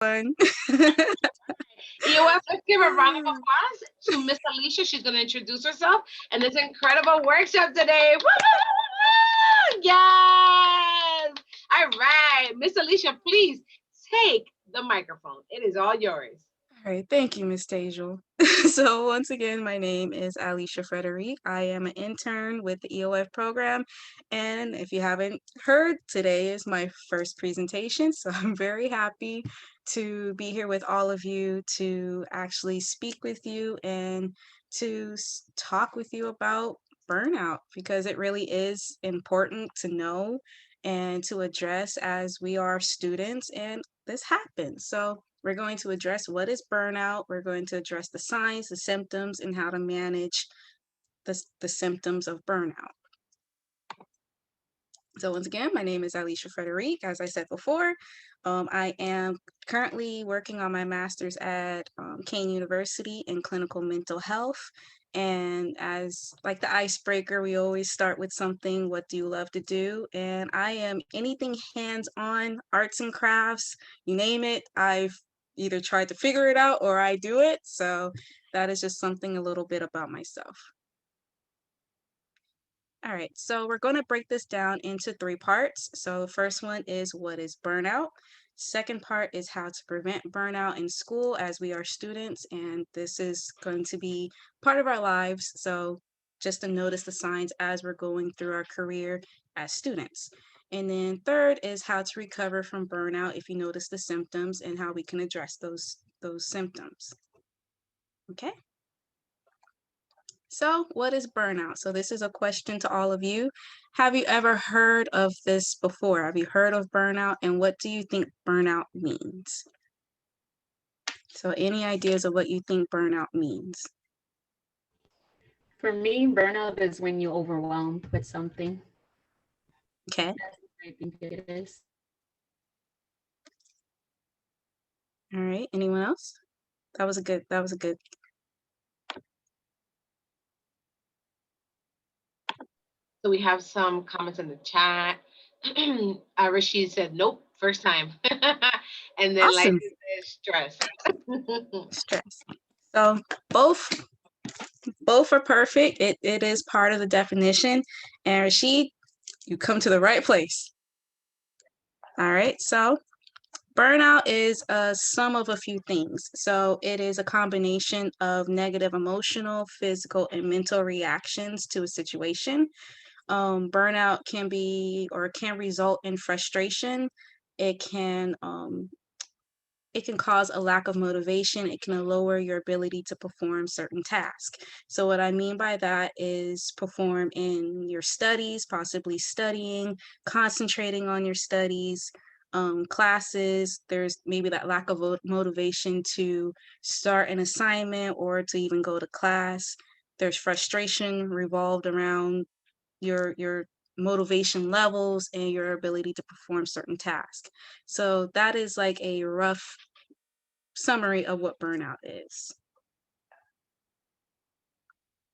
Fun. EOF, let's give a round of applause to Miss Alicia. She's going to introduce herself and this incredible workshop today. Woo! Yes! All right. Miss Alicia, please take the microphone. It is all yours. All right, thank you, Miss Tejal. So once again, my name is Allisha Frederique. I am an intern with the EOF program, and if you haven't heard, today is my first presentation, so I'm very happy to be here with all of you to actually speak with you and to talk with you about burnout because it really is important to know and to address as we are students and this happens. So we're going to address what is burnout. We're going to address the signs, the symptoms, and how to manage the symptoms of burnout. So once again, my name is Allisha Frederique. As I said before, I am currently working on my master's at Kane University in clinical mental health. And as like the icebreaker, we always start with something, what do you love to do? And I am anything hands-on, arts and crafts, you name it. I've either tried to figure it out or I do it. So that is just something a little bit about myself. All right, so we're going to break this down into three parts. So the first one is what is burnout? Second part is how to prevent burnout in school as we are students, and this is going to be part of our lives. So just to notice the signs as we're going through our career as students. And then third is how to recover from burnout if you notice the symptoms and how we can address those symptoms. Okay? So, what is burnout? So, this is a question to all of you. Have you ever heard of this before? Have you heard of burnout? And what do you think burnout means? So, any ideas of what you think burnout means? For me, burnout is when you're overwhelmed with something. Okay. That's what I think it is. All right. Anyone else? That was a good. So we have some comments in the chat. Rashid said, nope, first time. And then like Awesome. said, stress. Stress. So, both are perfect. It is part of the definition. And Rashid, you come to the right place. All right. So, burnout is a sum of a few things. So it is a combination of negative emotional, physical, and mental reactions to a situation. Burnout can be or can result in frustration. It can um, it can cause a lack of motivation. It can lower your ability to perform certain tasks. So what I mean by that is perform in your studies, possibly studying, concentrating on your studies, classes. There's maybe that lack of motivation to start an assignment or to even go to class. There's frustration revolved around your motivation levels and your ability to perform certain tasks. So that is like a rough summary of what burnout is.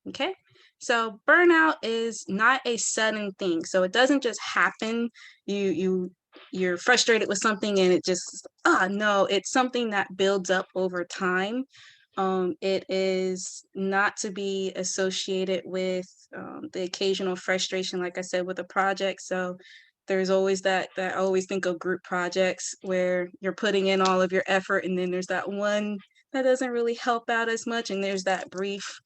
Okay. So burnout is not a sudden thing. So it doesn't just happen. You're frustrated with something and it just no, it's something that builds up over time. It is not to be associated with the occasional frustration, like I said, with a project. So there's always that I always think of group projects where you're putting in all of your effort and then there's that one that doesn't really help out as much. And there's that brief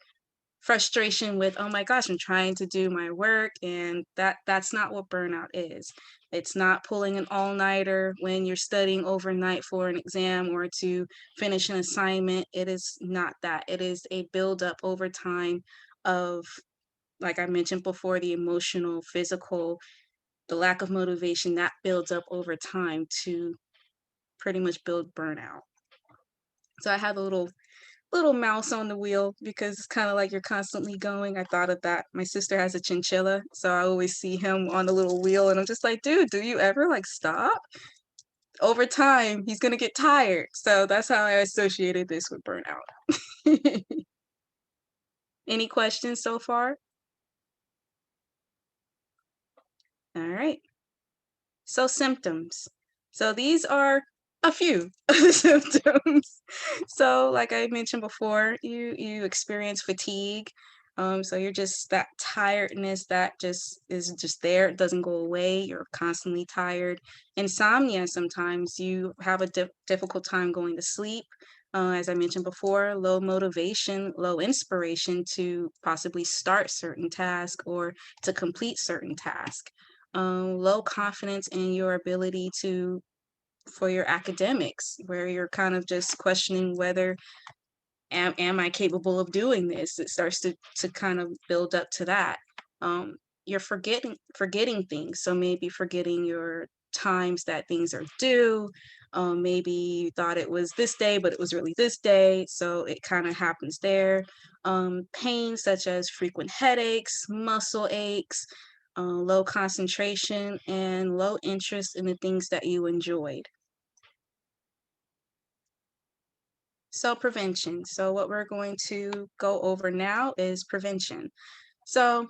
frustration with, oh my gosh, I'm trying to do my work. And that's not what burnout is. It's not pulling an all-nighter when you're studying overnight for an exam or to finish an assignment. It is not that. It is a buildup over time of, like I mentioned before, the emotional, physical, the lack of motivation that builds up over time to pretty much build burnout. So I have a little mouse on the wheel because it's kind of like you're constantly going. I thought of that. My sister has a chinchilla, so I always see him on the little wheel and I'm just like, dude, do you ever like stop? Over time, he's gonna get tired. So that's how I associated this with burnout. Any questions so far? All right. So symptoms. So these are a few of the symptoms. So, like I mentioned before, you experience fatigue. So you're just that tiredness that just is just there. It doesn't go away. You're constantly tired. Insomnia. Sometimes you have a difficult time going to sleep. As I mentioned before, low motivation, low inspiration to possibly start certain tasks or to complete certain tasks. Low confidence in your ability to for your academics, where you're kind of just questioning whether am I capable of doing this. It starts to kind of build up to that. You're forgetting things, so maybe forgetting your times that things are due. Maybe you thought it was this day but it was really this day, so it kind of happens there. Pain such as frequent headaches, muscle aches, low concentration, and low interest in the things that you enjoyed. So prevention. So what we're going to go over now is prevention. So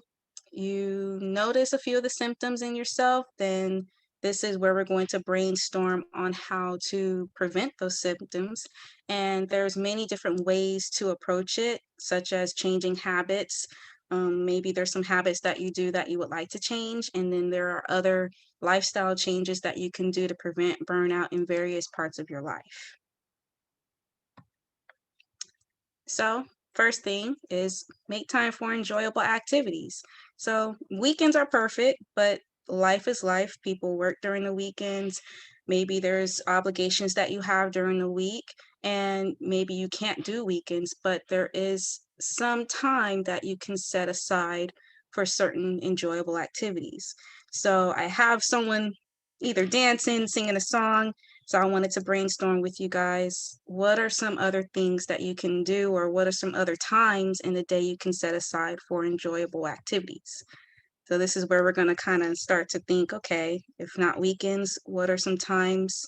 you notice a few of the symptoms in yourself, then this is where we're going to brainstorm on how to prevent those symptoms. And there's many different ways to approach it, such as changing habits. Maybe there's some habits that you do that you would like to change, and then there are other lifestyle changes that you can do to prevent burnout in various parts of your life. So, first thing is make time for enjoyable activities. So, weekends are perfect, but life is life. People work during the weekends. Maybe there's obligations that you have during the week, and maybe you can't do weekends, but there is some time that you can set aside for certain enjoyable activities. So, I have someone either dancing, singing a song, so I wanted to brainstorm with you guys. What are some other things that you can do, or what are some other times in the day you can set aside for enjoyable activities? So this is where we're going to kind of start to think, okay, if not weekends, what are some times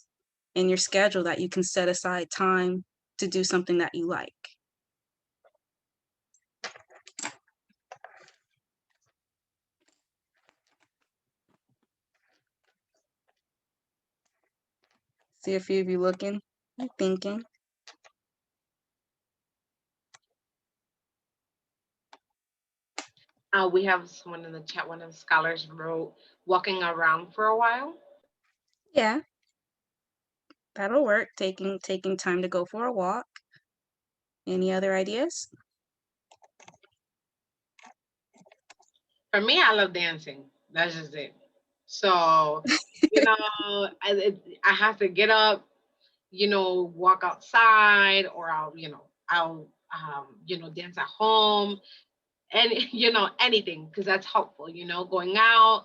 in your schedule that you can set aside time to do something that you like? See a few of you looking, thinking. We have someone in the chat. One of the scholars wrote walking around for a while. Yeah, that'll work. Taking time to go for a walk. Any other ideas? For me, I love dancing. That's just it. So, I have to get up, walk outside, or I'll dance at home, and anything, because that's helpful, going out,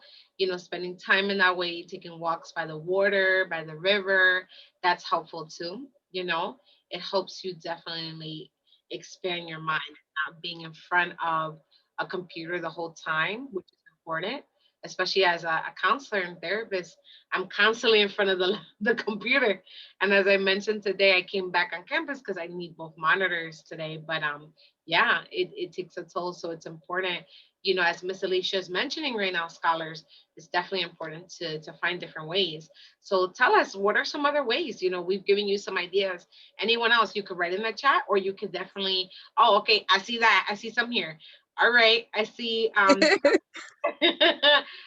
spending time in that way, taking walks by the water, by the river. That's helpful too. It helps you definitely expand your mind, not being in front of a computer the whole time, which is important, especially as a counselor and therapist. I'm constantly in front of the computer, and as I mentioned today, I came back on campus because I need both monitors today. But yeah, it takes a toll. So it's important, as Miss Alicia is mentioning right now, scholars, it's definitely important to find different ways. So tell us, what are some other ways? We've given you some ideas. Anyone else, you could write in the chat, or you could definitely, oh, okay, I see that. I see some here. All right, I see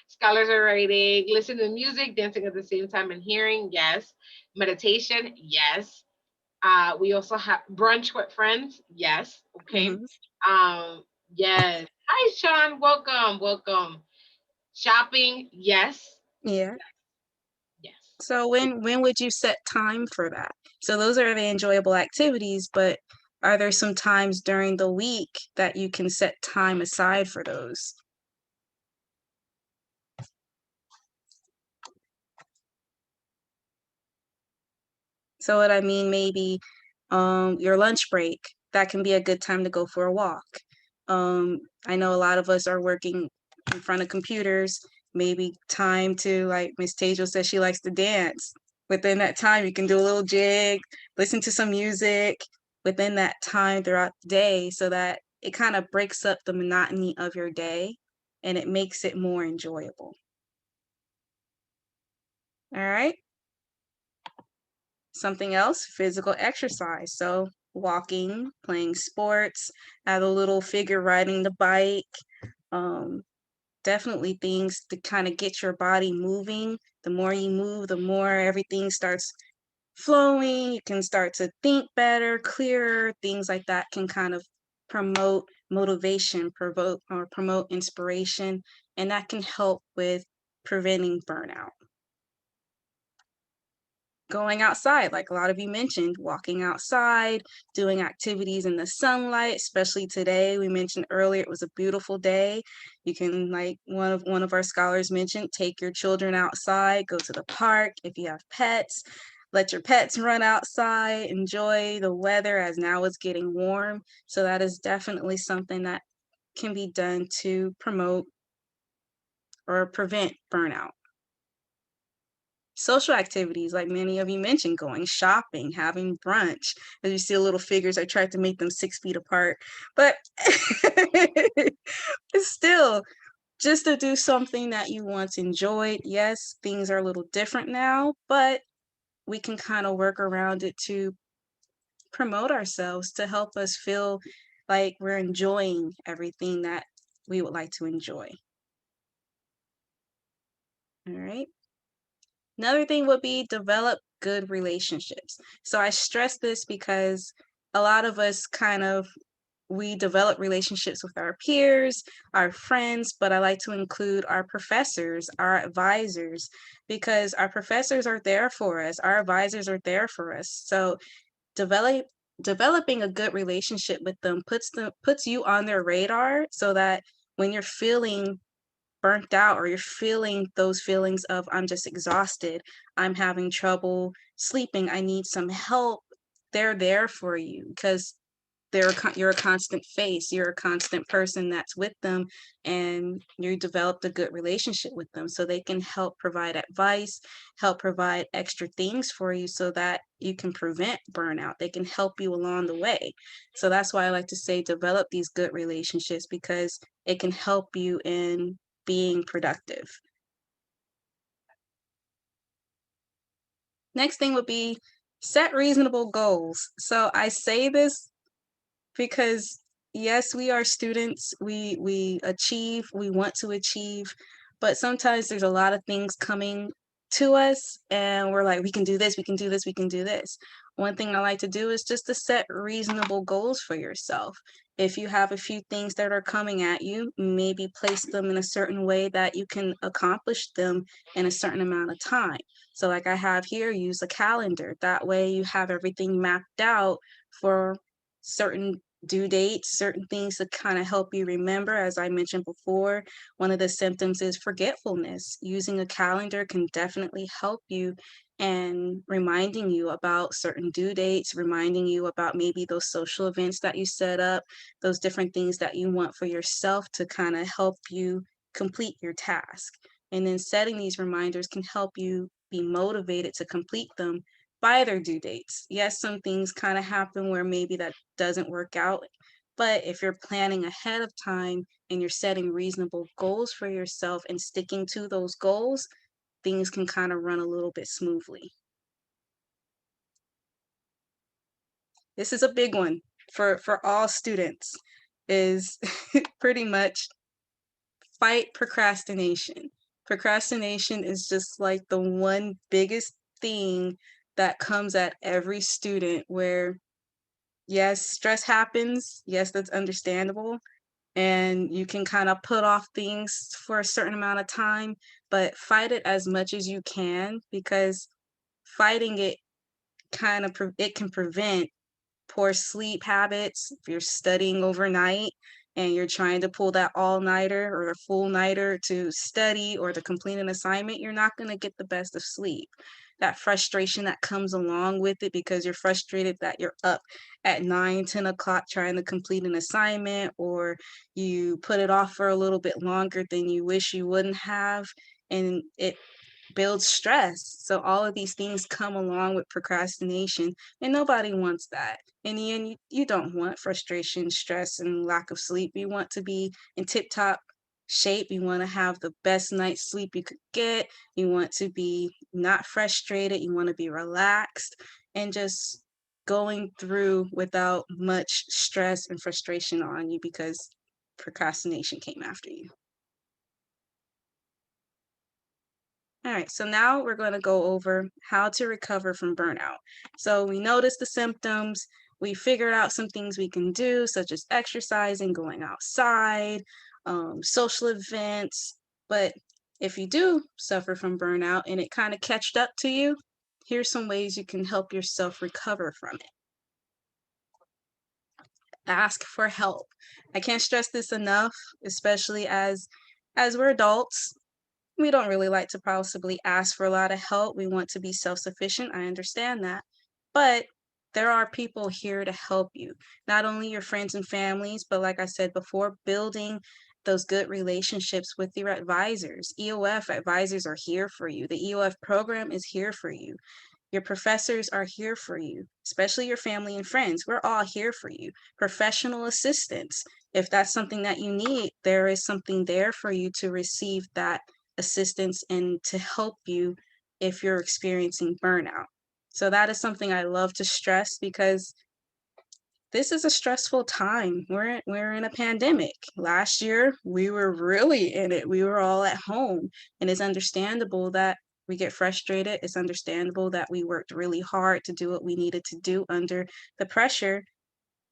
scholars are writing, listen to music, dancing at the same time and hearing, yes. Meditation, yes. We also have brunch with friends. Yes. Okay. Mhm. Yes. Hi, Sean. Welcome. Welcome. Shopping. Yes. Yeah. Yes. So when would you set time for that? So those are the enjoyable activities, but are there some times during the week that you can set time aside for those? So what I mean, maybe your lunch break, that can be a good time to go for a walk. I know a lot of us are working in front of computers, maybe time to, like Miss Tajo says she likes to dance. Within that time, you can do a little jig, listen to some music within that time throughout the day so that it kind of breaks up the monotony of your day and it makes it more enjoyable. All right. Something else, physical exercise. So walking, playing sports, have a little figure riding the bike. Um, Definitely things to kind of get your body moving. The more you move, the more everything starts flowing. You can start to think better, clearer. Things like that can kind of promote motivation, provoke or promote inspiration, and that can help with preventing burnout. Going outside, like a lot of you mentioned, walking outside, doing activities in the sunlight, especially today. We mentioned earlier it was a beautiful day. You can, like one of our scholars mentioned, take your children outside, go to the park. If you have pets, let your pets run outside, enjoy the weather as now it's getting warm. So that is definitely something that can be done to promote or prevent burnout. Social activities, like many of you mentioned, going shopping, having brunch. As you see the little figures, I tried to make them 6 feet apart, but it's still just to do something that you once enjoyed. Yes, things are a little different now, but we can kind of work around it to promote ourselves to help us feel like we're enjoying everything that we would like to enjoy. All right. Another thing would be develop good relationships. So I stress this because a lot of us we develop relationships with our peers, our friends, but I like to include our professors, our advisors, because our professors are there for us, our advisors are there for us. So develop developing a good relationship with them puts you on their radar so that when you're feeling burnt out or you're feeling those feelings of I'm just exhausted, I'm having trouble sleeping, I need some help, they're there for you because you're a constant face, you're a constant person that's with them, and you developed a good relationship with them so they can help provide advice, help provide extra things for you so that you can prevent burnout. They can help you along the way. So that's why I like to say develop these good relationships because it can help you in being productive. Next thing would be set reasonable goals. So I say this because yes, we are students, we achieve, we want to achieve, but sometimes there's a lot of things coming to us and we're like we can do this, we can do this, we can do this. One thing I like to do is just to set reasonable goals for yourself. If you have a few things that are coming at you, maybe place them in a certain way that you can accomplish them in a certain amount of time. So like I have here, use a calendar. That way you have everything mapped out for certain due dates, certain things to kind of help you remember. As I mentioned before, one of the symptoms is forgetfulness. Using a calendar can definitely help you and reminding you about certain due dates, reminding you about maybe those social events that you set up, those different things that you want for yourself to kind of help you complete your task. And then setting these reminders can help you be motivated to complete them by their due dates. Yes, some things kind of happen where maybe that doesn't work out, but if you're planning ahead of time and you're setting reasonable goals for yourself and sticking to those goals, things can kind of run a little bit smoothly. This is a big one for all students is pretty much fight procrastination. Procrastination is just like the one biggest thing that comes at every student where yes, stress happens. Yes, that's understandable. And you can kind of put off things for a certain amount of time, but fight it as much as you can because fighting it it can prevent poor sleep habits. If you're studying overnight and you're trying to pull that all-nighter or a full-nighter to study or to complete an assignment, you're not going to get the best of sleep. That frustration that comes along with it because you're frustrated that you're up at 9, 10 o'clock trying to complete an assignment, or you put it off for a little bit longer than you wish you wouldn't have, and it builds stress. So all of these things come along with procrastination, and nobody wants that. In the end, you don't want frustration, stress, and lack of sleep. You want to be in tip-top shape. You want to have the best night's sleep you could get. You want to be not frustrated. You want to be relaxed. and just going through without much stress and frustration on you because procrastination came after you. All right, so now we're going to go over how to recover from burnout. So we noticed the symptoms, we figured out some things we can do, such as exercising, going outside, social events. But if you do suffer from burnout and it kind of catched up to you, here's some ways you can help yourself recover from it. Ask for help. I can't stress this enough, especially as we're adults. We don't really like to possibly ask for a lot of help. We want to be self-sufficient. I understand that. But there are people here to help you, not only your friends and families, but like I said before, building those good relationships with your advisors. EOF advisors are here for you. The EOF program is here for you. Your professors are here for you, especially your family and friends. We're all here for you. Professional assistance. If that's something that you need, there is something there for you to receive that assistance and to help you if you're experiencing burnout. So that is something I love to stress because this is a stressful time. We're in a pandemic. Last year, we were really in it. We were all at home, and it's understandable that we get frustrated. It's understandable that we worked really hard to do what we needed to do under the pressure.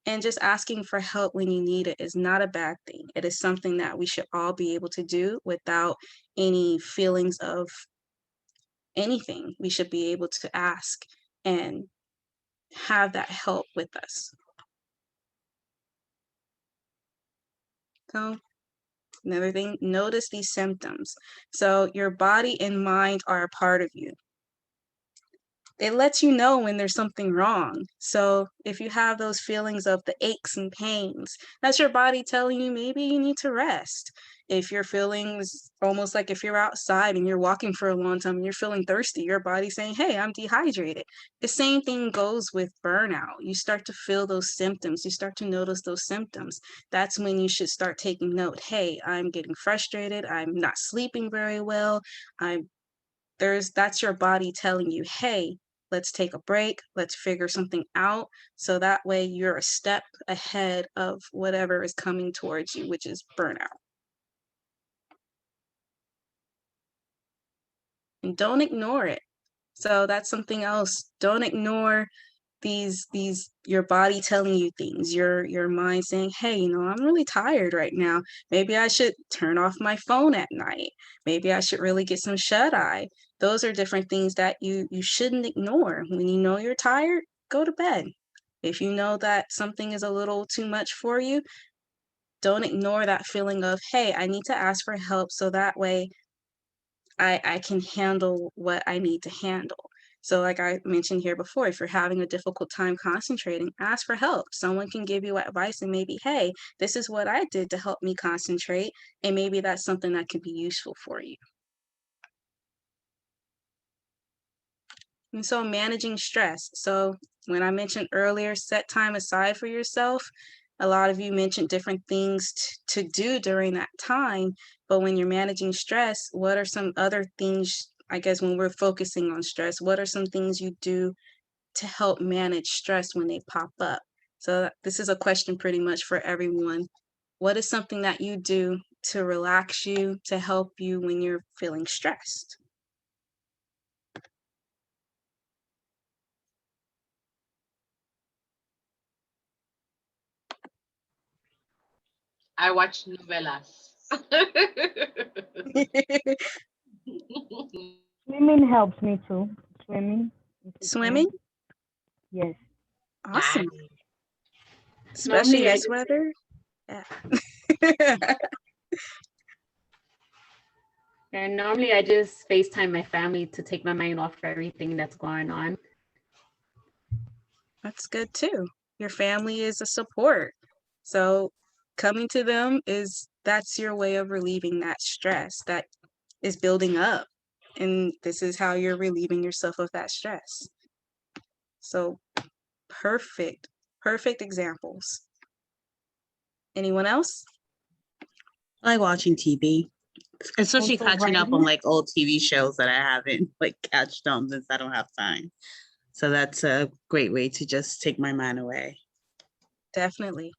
And just asking for help when you need it is not a bad thing. It is something that we should all be able to do without any feelings of anything. We should be able to ask and have that help with us. So another thing, notice these symptoms. So your body and mind are a part of you. It lets you know when there's something wrong. So if you have those feelings of the aches and pains, that's your body telling you maybe you need to rest. If your feelings, almost like if you're outside and you're walking for a long time and you're feeling thirsty, your body's saying, hey, I'm dehydrated. The same thing goes with burnout. You start to feel those symptoms. You start to notice those symptoms. That's when you should start taking note. Hey, I'm getting frustrated. I'm not sleeping very well. That's your body telling you, hey, let's take a break, let's figure something out. So that way you're a step ahead of whatever is coming towards you, which is burnout. And don't ignore it. So that's something else. Don't ignore these your body telling you things, your mind saying, hey, I'm really tired right now. Maybe I should turn off my phone at night. Maybe I should really get some shut-eye. Those are different things that you shouldn't ignore. When you know you're tired, go to bed. If you know that something is a little too much for you, don't ignore that feeling of, hey, I need to ask for help so that way I can handle what I need to handle. So like I mentioned here before, if you're having a difficult time concentrating, ask for help. Someone can give you advice and maybe, hey, this is what I did to help me concentrate. And maybe that's something that could be useful for you. And so managing stress. So when I mentioned earlier, set time aside for yourself. A lot of you mentioned different things to do during that time. But when you're managing stress, what are some other things, I guess, when we're focusing on stress, what are some things you do to help manage stress when they pop up? So this is a question pretty much for everyone. What is something that you do to relax you, to help you when you're feeling stressed? I watch novelas. Swimming helps me too. Swimming. If it's Swimming? raining. Yes. Awesome. Nice. Especially Normally, I this just weather. Yeah. normally I just FaceTime my family to take my mind off everything that's going on. That's good too. Your family is a support. So coming to them that's your way of relieving that stress that is building up. And this is how you're relieving yourself of that stress. So perfect, perfect examples. Anyone else? I like watching TV, especially Also catching up on writing. like old TV shows that I haven't like catched on since I don't have time. So that's a great way to just take my mind away. Definitely.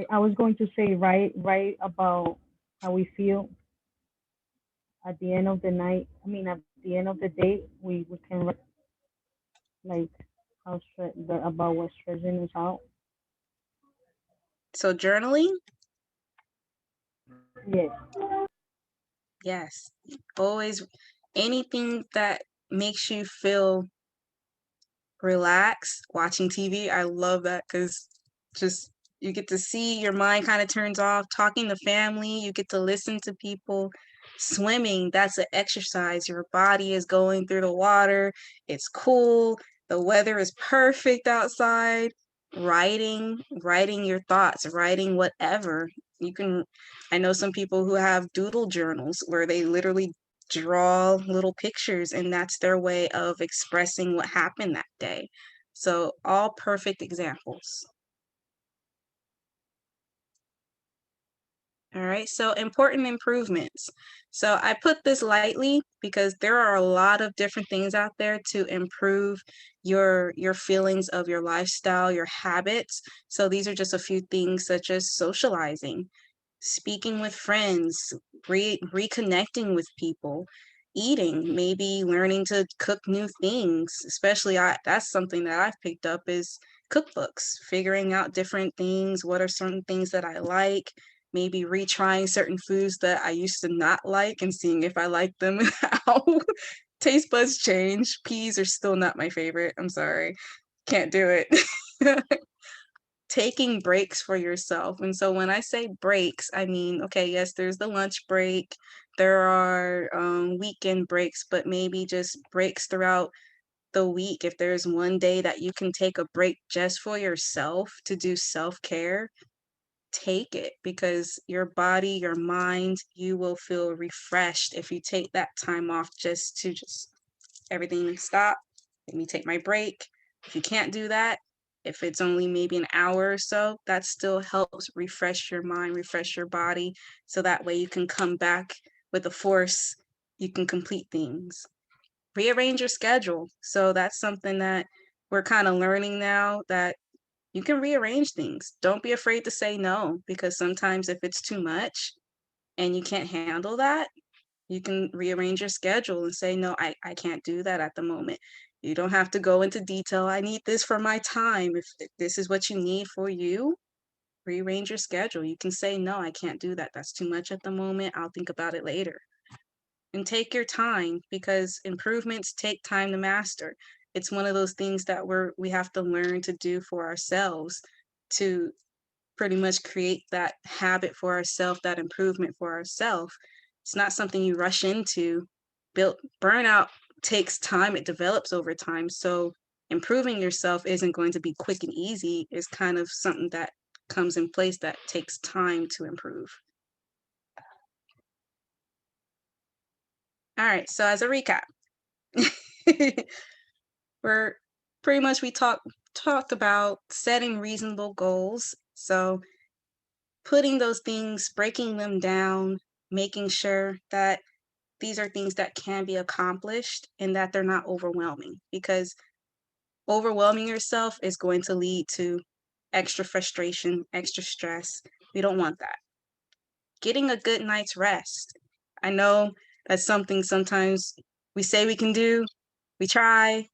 I was going to say write about how we feel at the end of the night. I mean, at the end of the day, we can write like about what's stressing us out. So journaling, Yes. yes. Always anything that makes you feel relaxed. Watching TV, I love that because just you get to see your mind kind of turns off. Talking to family, you get to listen to people. Swimming, that's an exercise. Your body is going through the water. It's cool. The weather is perfect outside. Writing your thoughts, writing whatever. You can, I know some people who have doodle journals where they literally draw little pictures and that's their way of expressing what happened that day. So all perfect examples. All right, so important improvements. So I put this lightly because there are a lot of different things out there to improve your feelings of your lifestyle, your habits. So these are just a few things such as socializing, speaking with friends, reconnecting with people, eating, maybe learning to cook new things. Especially that's something that I've picked up is cookbooks, figuring out different things, what are certain things that I like, maybe retrying certain foods that I used to not like and seeing if I like them and how taste buds change. Peas are still not my favorite. I'm sorry. Can't do it. Taking breaks for yourself. And so when I say breaks, I mean, okay, yes, there's the lunch break, there are weekend breaks, but maybe just breaks throughout the week. If there's one day that you can take a break just for yourself to do self-care, take it because your body, your mind, you will feel refreshed if you take that time off just everything stop. Let me take my break. If you can't do that, if it's only maybe an hour or so, that still helps refresh your mind, refresh your body. So that way you can come back with a force, you can complete things. Rearrange your schedule. So that's something that we're kind of learning now that you can rearrange things. Don't be afraid to say no, because sometimes if it's too much and you can't handle that, you can rearrange your schedule and say, no, I can't do that at the moment. You don't have to go into detail. I need this for my time. If this is what you need for you, rearrange your schedule. You can say, no, I can't do that. That's too much at the moment. I'll think about it later. And take your time because improvements take time to master. It's one of those things that we have to learn to do for ourselves to pretty much create that habit for ourselves, that improvement for ourselves. It's not something you rush into. Burnout takes time, it develops over time. So improving yourself isn't going to be quick and easy. It's kind of something that comes in place that takes time to improve. All right, so as a recap, we're pretty much we talked about setting reasonable goals. So putting those things, breaking them down, making sure that these are things that can be accomplished and that they're not overwhelming, because overwhelming yourself is going to lead to extra frustration, extra stress. We don't want that. Getting a good night's rest. I know that's something sometimes we say we can do, we try,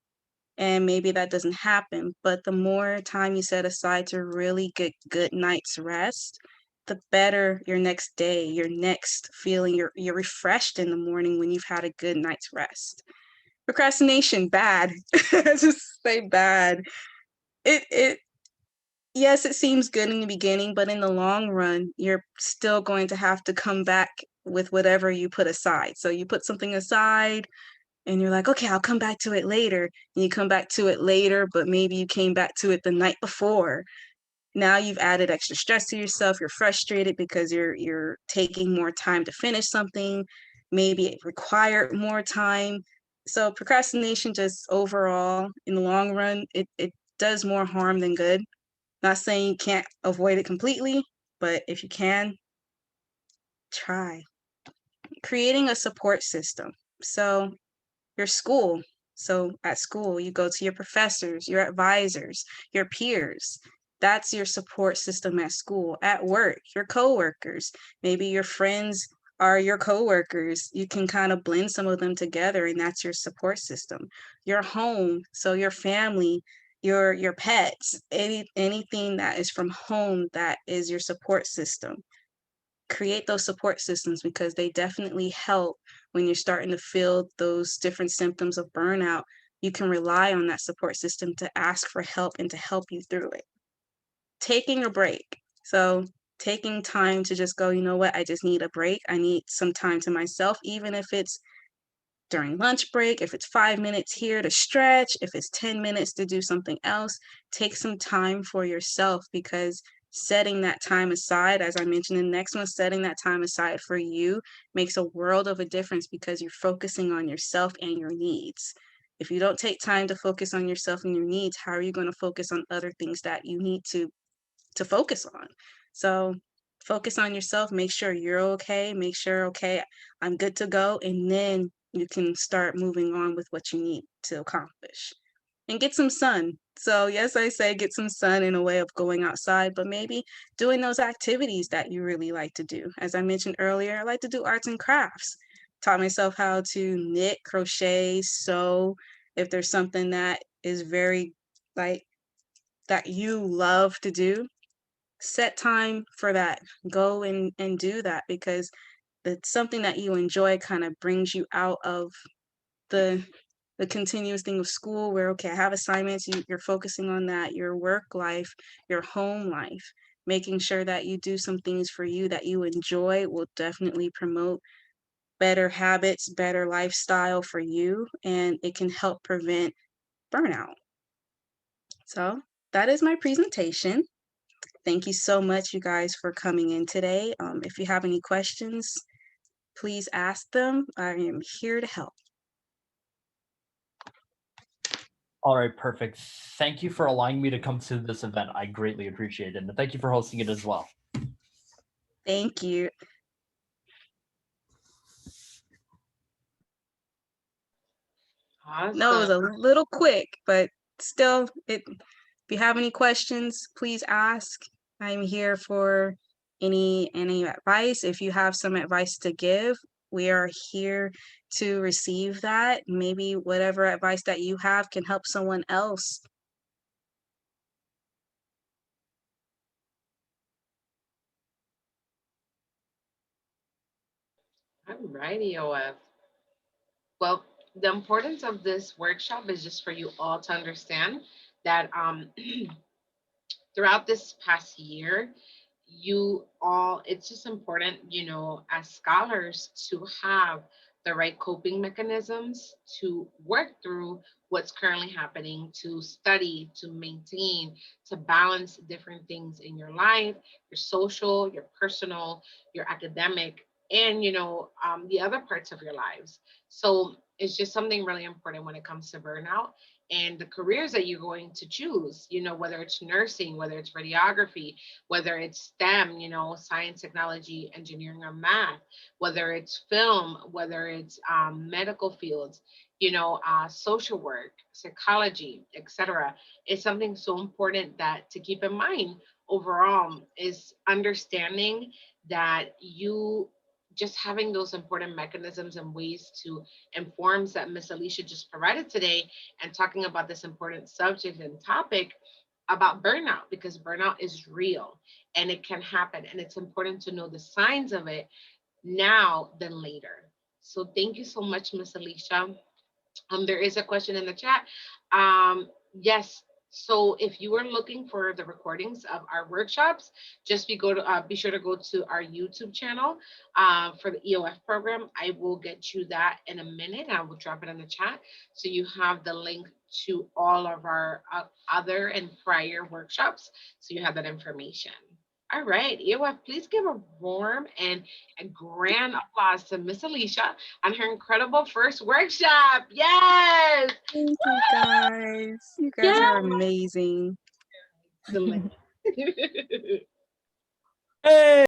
and maybe that doesn't happen. But the more time you set aside to really get good night's rest, the better your next day, your next feeling. You're refreshed in the morning when you've had a good night's rest. Procrastination, bad. Just say bad. It yes, it seems good in the beginning, but in the long run, you're still going to have to come back with whatever you put aside. So you put something aside and you're like, okay, I'll come back to it later. And you come back to it later, but maybe you came back to it the night before. Now you've added extra stress to yourself. You're frustrated because you're taking more time to finish something. Maybe it required more time. So procrastination just overall in the long run, it does more harm than good. Not saying you can't avoid it completely, but if you can, try. Creating a support system. So your school. So at school, you go to your professors, your advisors, your peers. That's your support system at school. At work, your coworkers, maybe your friends are your coworkers. You can kind of blend some of them together, and that's your support system. Your home, so your family, your pets, anything that is from home, that is your support system. Create those support systems, because they definitely help when you're starting to feel those different symptoms of burnout. You can rely on that support system to ask for help and to help you through it. Taking a break. So taking time to just go, you know what, I just need a break. I need some time to myself, even if it's during lunch break, if it's 5 minutes here to stretch, if it's 10 minutes to do something else. Take some time for yourself, because setting that time aside, as I mentioned in the next one, setting that time aside for you makes a world of a difference, because you're focusing on yourself and your needs. If you don't take time to focus on yourself and your needs, how are you going to focus on other things that you need to focus on? So focus on yourself, make sure you're okay, make sure, okay, I'm good to go, and then you can start moving on with what you need to accomplish. And get some sun. So yes, I say get some sun in a way of going outside, but maybe doing those activities that you really like to do. As I mentioned earlier, I like to do arts and crafts. Taught myself how to knit, crochet, sew. If there's something that is very like that you love to do, set time for that. Go and do that, because it's something that you enjoy kind of brings you out of the continuous thing of school, where okay, I have assignments, you're focusing on that, your work life, your home life. Making sure that you do some things for you that you enjoy will definitely promote better habits, better lifestyle for you, and it can help prevent burnout. So that is my presentation. Thank you so much, you guys, for coming in today. If you have any questions, please ask them. I am here to help. All right, perfect. Thank you for allowing me to come to this event. I greatly appreciate it. And thank you for hosting it as well. Thank you. Awesome. No, it was a little quick, but still, if you have any questions, please ask. I'm here for any advice. If you have some advice to give, we are here to receive that. Maybe whatever advice that you have can help someone else. All righty, OF. Well, the importance of this workshop is just for you all to understand that throughout this past year, you all, it's just important, as scholars to have the right coping mechanisms to work through what's currently happening, to study, to maintain, to balance different things in your life, your social, your personal, your academic, and the other parts of your lives. So it's just something really important when it comes to burnout and the careers that you're going to choose, whether it's nursing, whether it's radiography, whether it's STEM, science, technology, engineering, or math, whether it's film, whether it's medical fields, social work, psychology, etc. It's something so important that to keep in mind overall is understanding that you just having those important mechanisms and ways to informs that Miss Allisha just provided today and talking about this important subject and topic about burnout, because burnout is real and it can happen, and it's important to know the signs of it now than later. So thank you so much, Miss Allisha. There is a question in the chat. Yes. So if you are looking for the recordings of our workshops, just be sure to go to our YouTube channel for the EOF program. I will get you that in a minute. I will drop it in the chat so you have the link to all of our other and prior workshops, so you have that information. All right, EOF, please give a warm and a grand applause to Miss Allisha on her incredible first workshop. Yes! Thank you, guys. You guys Yeah! are amazing. Excellent. Hey!